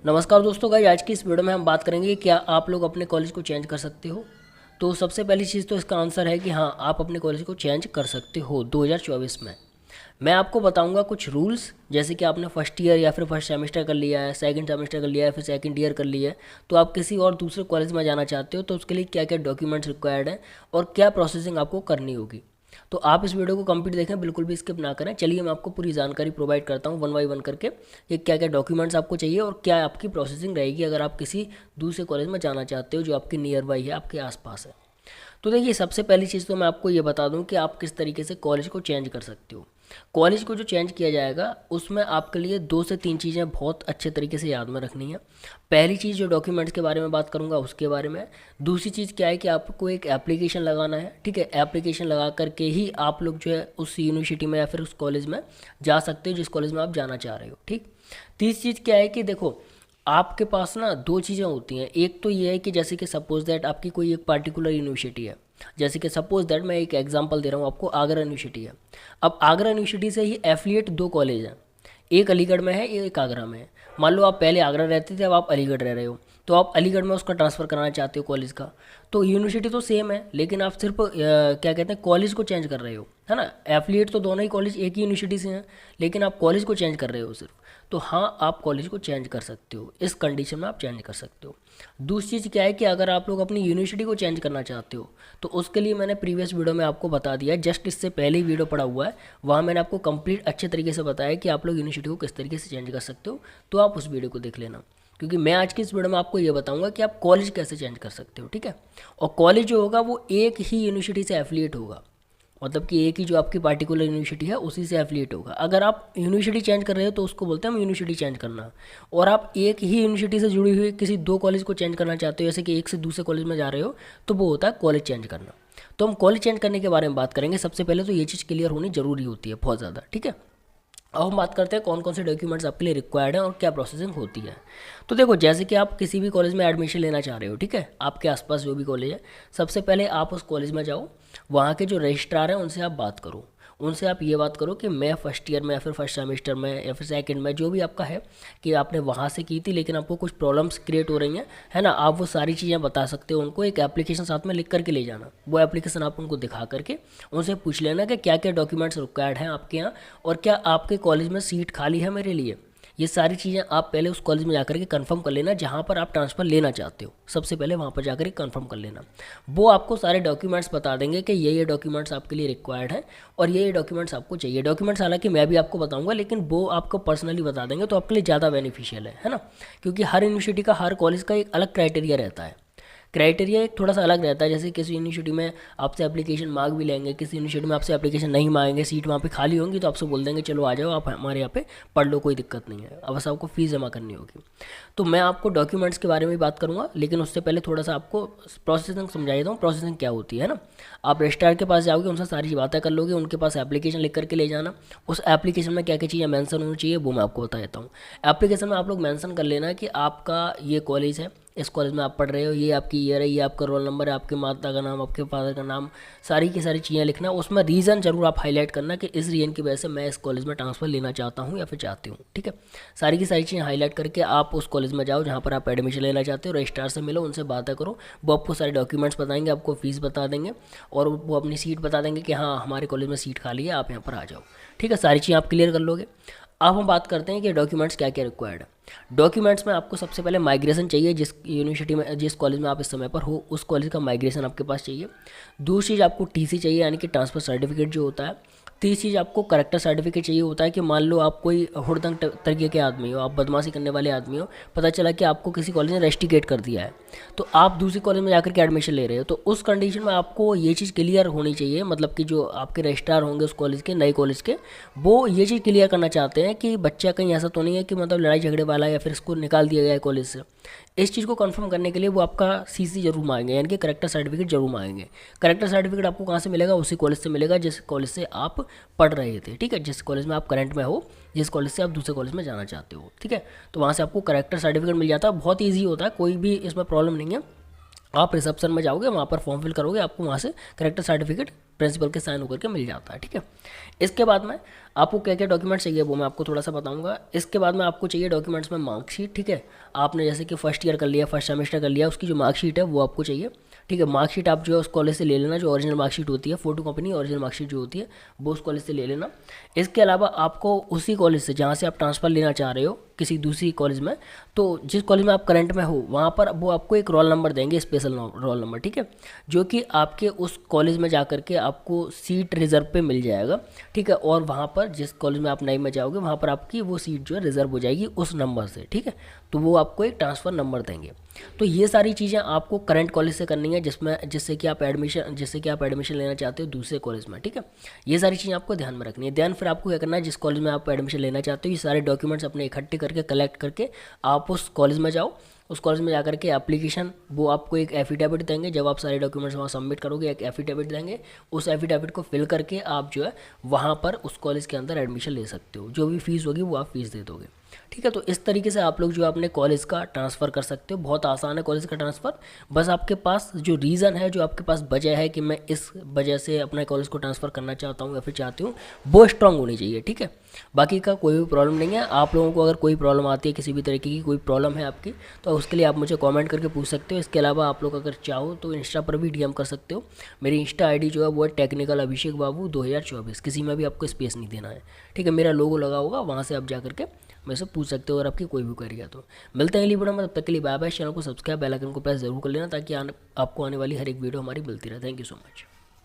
नमस्कार दोस्तों, गाइस आज की इस वीडियो में हम बात करेंगे कि क्या आप लोग अपने कॉलेज को चेंज कर सकते हो। तो सबसे पहली चीज़ तो इसका आंसर है कि हाँ, आप अपने कॉलेज को चेंज कर सकते हो 2024 में। मैं आपको बताऊंगा कुछ रूल्स, जैसे कि आपने फर्स्ट ईयर या फिर फर्स्ट सेमेस्टर कर लिया है, सेकंड सेमेस्टर कर लिया है, फिर सेकंड ईयर कर लिया है, तो आप किसी और दूसरे कॉलेज में जाना चाहते हो तो उसके लिए क्या क्या डॉक्यूमेंट्स रिक्वायर्ड हैं और क्या प्रोसेसिंग आपको करनी होगी। तो आप इस वीडियो को कंप्लीट देखें, बिल्कुल भी स्किप ना करें। चलिए मैं आपको पूरी जानकारी प्रोवाइड करता हूँ वन बाई वन करके कि क्या क्या डॉक्यूमेंट्स आपको चाहिए और क्या आपकी प्रोसेसिंग रहेगी अगर आप किसी दूसरे कॉलेज में जाना चाहते हो जो आपके नियर बाई है, आपके आसपास है। तो देखिए, सबसे पहली चीज़ तो मैं आपको ये बता दूं कि आप किस तरीके से कॉलेज को चेंज कर सकते हो। कॉलेज को जो चेंज किया जाएगा उसमें आपके लिए 2 से 3 चीज़ें बहुत अच्छे तरीके से याद में रखनी है। पहली चीज़, जो डॉक्यूमेंट्स के बारे में बात करूंगा उसके बारे में। दूसरी चीज़ क्या है कि आपको एक एप्लीकेशन लगाना है, ठीक है। एप्लीकेशन लगा करके ही आप लोग जो है उस यूनिवर्सिटी में या फिर उस कॉलेज में जा सकते हो जिस कॉलेज में आप जाना चाह रहे हो, ठीक। तीसरी चीज़ क्या है कि देखो, आपके पास ना 2 चीज़ें होती हैं। एक तो ये है कि जैसे कि सपोज दैट आपकी कोई एक पार्टिकुलर यूनिवर्सिटी है, जैसे कि सपोज दैट मैं एक एग्जांपल दे रहा हूँ आपको, आगरा यूनिवर्सिटी है। अब आगरा यूनिवर्सिटी से ही एफिलिएट 2 कॉलेज हैं, एक अलीगढ़ में है, एक आगरा में है। मान लो आप पहले आगरा रहते थे, अब आप अलीगढ़ रह रहे हो, तो आप अलीगढ़ में उसका ट्रांसफ़र कराना चाहते हो कॉलेज का। तो यूनिवर्सिटी तो सेम है, लेकिन आप सिर्फ क्या कहते हैं, कॉलेज को चेंज कर रहे हो, है ना। एफिलिएट तो दोनों ही कॉलेज एक ही यूनिवर्सिटी से हैं, लेकिन आप कॉलेज को चेंज कर रहे हो सिर्फ। तो हाँ, आप कॉलेज को चेंज कर सकते हो, इस कंडीशन में आप चेंज कर सकते हो। दूसरी चीज़ क्या है कि अगर आप लोग अपनी यूनिवर्सिटी को चेंज करना चाहते हो तो उसके लिए मैंने प्रीवियस वीडियो में आपको बता दिया है, जस्ट इससे पहले ही वीडियो पड़ा हुआ है, वहाँ मैंने आपको कंप्लीट अच्छे तरीके से बताया कि आप लोग यूनिवर्सिटी को किस तरीके से चेंज कर सकते हो। तो आप उस वीडियो को देख लेना, क्योंकि मैं आज की इस वीडियो में आपको ये बताऊंगा कि आप कॉलेज कैसे चेंज कर सकते हो, ठीक है। और कॉलेज जो होगा वो एक ही यूनिवर्सिटी से एफिलिएट होगा, मतलब कि एक ही जो आपकी पार्टिकुलर यूनिवर्सिटी है उसी से एफिलिएट होगा। अगर आप यूनिवर्सिटी चेंज कर रहे हो तो उसको बोलते हैं हम यूनिवर्सिटी चेंज करना। और आप एक ही यूनिवर्सिटी से जुड़ी हुई किसी 2 कॉलेज को चेंज करना चाहते हो, जैसे कि एक से दूसरे कॉलेज में जा रहे हो, तो वो होता है कॉलेज चेंज करना। तो हम कॉलेज चेंज करने के बारे में बात करेंगे। सबसे पहले तो ये चीज़ क्लियर होनी जरूरी होती है, बहुत ज़्यादा, ठीक है। अब हम बात करते हैं कौन कौन से डॉक्यूमेंट्स आपके लिए रिक्वायर्ड हैं और क्या प्रोसेसिंग होती है। तो देखो, जैसे कि आप किसी भी कॉलेज में एडमिशन लेना चाह रहे हो, ठीक है, आपके आसपास जो भी कॉलेज है, सबसे पहले आप उस कॉलेज में जाओ, वहाँ के जो रजिस्ट्रार हैं उनसे आप बात करो। उनसे आप ये बात करो कि मैं फर्स्ट ईयर में या फिर फर्स्ट सेमेस्टर में या फिर सेकंड में, जो भी आपका है, कि आपने वहाँ से की थी लेकिन आपको कुछ प्रॉब्लम्स क्रिएट हो रही हैं, है ना। आप वो सारी चीज़ें बता सकते हो उनको। एक एप्लीकेशन साथ में लिख करके ले जाना, वो एप्लीकेशन आप उनको दिखा करके उनसे पूछ लेना कि क्या क्या डॉक्यूमेंट्स रिक्वायर्ड हैं आपके यहाँ और क्या आपके कॉलेज में सीट खाली है मेरे लिए। ये सारी चीज़ें आप पहले उस कॉलेज में जाकर के कंफर्म कर लेना जहाँ पर आप ट्रांसफ़र लेना चाहते हो। सबसे पहले वहाँ पर जाकर के कंफर्म कर लेना। वो आपको सारे डॉक्यूमेंट्स बता देंगे कि ये डॉक्यूमेंट्स आपके लिए रिक्वायर्ड हैं और ये डॉक्यूमेंट्स आपको चाहिए। डॉक्यूमेंट्स हालांकि मैं भी आपको बताऊंगा, लेकिन वो आपको पर्सनली बता देंगे तो आपके लिए ज़्यादा बेनिफिशियल है ना। क्योंकि हर यूनिवर्सिटी का, हर कॉलेज का एक अलग क्राइटेरिया रहता है। क्राइटेरिया एक थोड़ा सा अलग रहता है। जैसे किसी यूनिवर्सिटी में आपसे एप्लीकेशन मांग भी लेंगे, किसी यूनिवर्सिटी में आपसे एप्लीकेशन नहीं मांगेंगे, सीट वहाँ पे खाली होंगी तो आपसे बोल देंगे चलो आ जाओ, आप हमारे यहाँ पे पढ़ लो, कोई दिक्कत नहीं है, अब बस आपको फ़ीस जमा करनी होगी। तो मैं आपको डॉक्यूमेंट्स के बारे में भी बात करूँगा, लेकिन उससे पहले थोड़ा सा आपको प्रोसेसिंग समझा देता हूँ। प्रोसेसिंग क्या होती है ना, आप रजिस्ट्रार के पास जाओगे, उनसे सारी बातें कर लोगे, उनके पास एप्लीकेशन लिख करके ले जाना। उस एप्लीकेशन में क्या क्या चीज़ें मेंशन होनी चाहिए वो मैं आपको बता देता हूँ। एप्लीकेशन में आप लोग मेंशन कर लेना कि आपका ये कॉलेज है, इस कॉलेज में आप पढ़ रहे हो, ये आपकी ईयर है, ये आपका रोल नंबर है, आपके माता का नाम, आपके फादर का नाम, सारी की सारी चीज़ें लिखना। उसमें रीज़न जरूर आप हाईलाइट करना कि इस रीज़न की वजह से मैं इस कॉलेज में ट्रांसफ़र लेना चाहता हूँ या फिर चाहती हूँ, ठीक है। सारी की सारी चीज़ें हाईलाइट करके आप उस कॉलेज में जाओ जहाँ पर आप एडमिशन लेना चाहते हो, रजिस्ट्रार से मिलो, उनसे बातें करो, वो आपको सारे डॉक्यूमेंट्स बताएंगे, आपको फ़ीस बता देंगे और वो अपनी सीट बता देंगे कि हाँ हमारे कॉलेज में सीट खाली है, आप यहाँ पर आ जाओ, ठीक है। सारी चीज़ें आप क्लियर कर लोगे। अब हम बात करते हैं कि डॉक्यूमेंट्स क्या क्या रिक्वायर्ड है। डॉक्यूमेंट्स में आपको सबसे पहले माइग्रेशन चाहिए, जिस यूनिवर्सिटी में, जिस कॉलेज में आप इस समय पर हो उस कॉलेज का माइग्रेशन आपके पास चाहिए। दूसरी चीज़ आपको टीसी चाहिए, यानी कि ट्रांसफ़र सर्टिफिकेट जो होता है। तीसरी चीज़ आपको करेक्टर सर्टिफिकेट चाहिए होता है कि मान लो आप कोई हुड़दंग तरीके के आदमी हो, आप बदमाशी करने वाले आदमी हो, पता चला कि आपको किसी कॉलेज ने रेस्टिकेट कर दिया है, तो आप दूसरी कॉलेज में जाकर के एडमिशन ले रहे हो, तो उस कंडीशन में आपको ये चीज़ क्लियर होनी चाहिए, मतलब कि जो आपके रजिस्ट्रार होंगे उस कॉलेज के, नए कॉलेज के, वो ये चीज़ क्लियर करना चाहते हैं कि बच्चा कहीं ऐसा तो नहीं है कि मतलब लड़ाई झगड़े वाला है या फिर इसको निकाल दिया गया है कॉलेज से। इस चीज़ को कंफर्म करने के लिए वो आपका सीसी जरूर मांगेंगे, यानी कि करेक्टर सर्टिफिकेट जरूर मांगेंगे। करेक्टर सर्टिफिकेट आपको कहाँ से मिलेगा, उसी कॉलेज से मिलेगा जिस कॉलेज से आप पढ़ रहे थे, ठीक है, जिस कॉलेज में आप करंट में हो, जिस कॉलेज से आप दूसरे कॉलेज में जाना चाहते हो, ठीक है। तो वहाँ से आपको करेक्टर सर्टिफिकेट मिल जाता है, बहुत ईजी होता है, कोई भी इसमें प्रॉब्लम नहीं है। आप रिसेप्शन में जाओगे, वहाँ पर फॉर्म फिल करोगे, आपको वहाँ से करेक्टर सर्टिफिकेट प्रिंसिपल के साइन होकर के मिल जाता है। ठीक है, इसके बाद में आपको क्या क्या डॉक्यूमेंट्स चाहिए वो मैं आपको थोड़ा सा बताऊंगा। इसके बाद में आपको चाहिए डॉक्यूमेंट्स में मार्कशीट। ठीक है, आपने जैसे कि फर्स्ट ईयर कर लिया, फर्स्ट सेमेस्टर कर लिया, उसकी जो मार्कशीट है वो आपको चाहिए। ठीक है, मार्कशीट आप जो है उस कॉलेज से ले लेना, जो ओरिजिनल मार्कशीट होती है, फोटो कॉपी नहीं, ओरिजिनल मार्कशीट जो होती है वो उस कॉलेज से ले लेना। इसके अलावा आपको उसी कॉलेज से जहाँ से आप ट्रांसफ़र लेना चाह रहे हो किसी दूसरी कॉलेज में, तो जिस कॉलेज में आप करंट में हो वहाँ पर वो आपको एक रोल नंबर देंगे, स्पेशल रोल नंबर। ठीक है, जो कि आपके उस कॉलेज में जा कर के आपको सीट रिजर्व पे मिल जाएगा। ठीक है, और वहाँ पर जिस कॉलेज में आप नई में जाओगे वहाँ पर आपकी वो सीट जो है रिजर्व हो जाएगी उस नंबर से। ठीक है, तो वो आपको एक ट्रांसफ़र नंबर देंगे। तो ये सारी चीज़ें आपको करंट कॉलेज से करनी है जिससे कि आप एडमिशन लेना चाहते हो दूसरे कॉलेज में। ठीक है, ये सारी चीज़ें आपको ध्यान में रखनी है। ध्यान फिर आपको क्या करना है, जिस कॉलेज में आप एडमिशन लेना चाहते हो ये सारे डॉक्यूमेंट्स अपने इकट्ठे करके कलेक्ट करके आप उस कॉलेज में जाओ। उस कॉलेज में जाकर के एप्लीकेशन, वो आपको एक एफिडेविट देंगे। जब आप सारे डॉक्यूमेंट्स वहाँ सबमिट करोगे एक एफिडेविट देंगे, उस एफिडेविट को फिल करके आप जो है वहाँ पर उस कॉलेज के अंदर एडमिशन ले सकते हो। जो भी फीस होगी वो आप फीस दे दोगे। ठीक है, तो इस तरीके से आप लोग जो है अपने कॉलेज का ट्रांसफ़र कर सकते हो। बहुत आसान है कॉलेज का ट्रांसफ़र। बस आपके पास जो रीज़न है, जो आपके पास वजह है कि मैं इस वजह से अपने कॉलेज को ट्रांसफ़र करना चाहता हूँ या फिर चाहती हूँ, वो स्ट्रांग होनी चाहिए। ठीक है, बाकी का कोई भी प्रॉब्लम नहीं है। आप लोगों को अगर कोई प्रॉब्लम आती है, किसी भी तरीके की कोई प्रॉब्लम है आपकी, तो उसके लिए आप मुझे कमेंट करके पूछ सकते हो। इसके अलावा आप लोग अगर चाहो तो इंस्टा पर भी डीएम कर सकते हो। मेरी इंस्टा आईडी जो है वो है टेक्निकल अभिषेक बाबू 2024। किसी में भी आपको स्पेस नहीं देना है। ठीक है, मेरा लोगो लगा होगा, वहाँ से आप जा करके मेरे से पूछ सकते हो अगर आपकी कोई भी क्वेरी है तो। मिलते हैं अगली वीडियो में, तब तक के लिए बाय बाय। चैनल को सब्सक्राइब, बेल आइकन को प्रेस जरूर कर लेना ताकि आपको आने वाली हर एक वीडियो हमारी मिलती रहे। Thank you so much.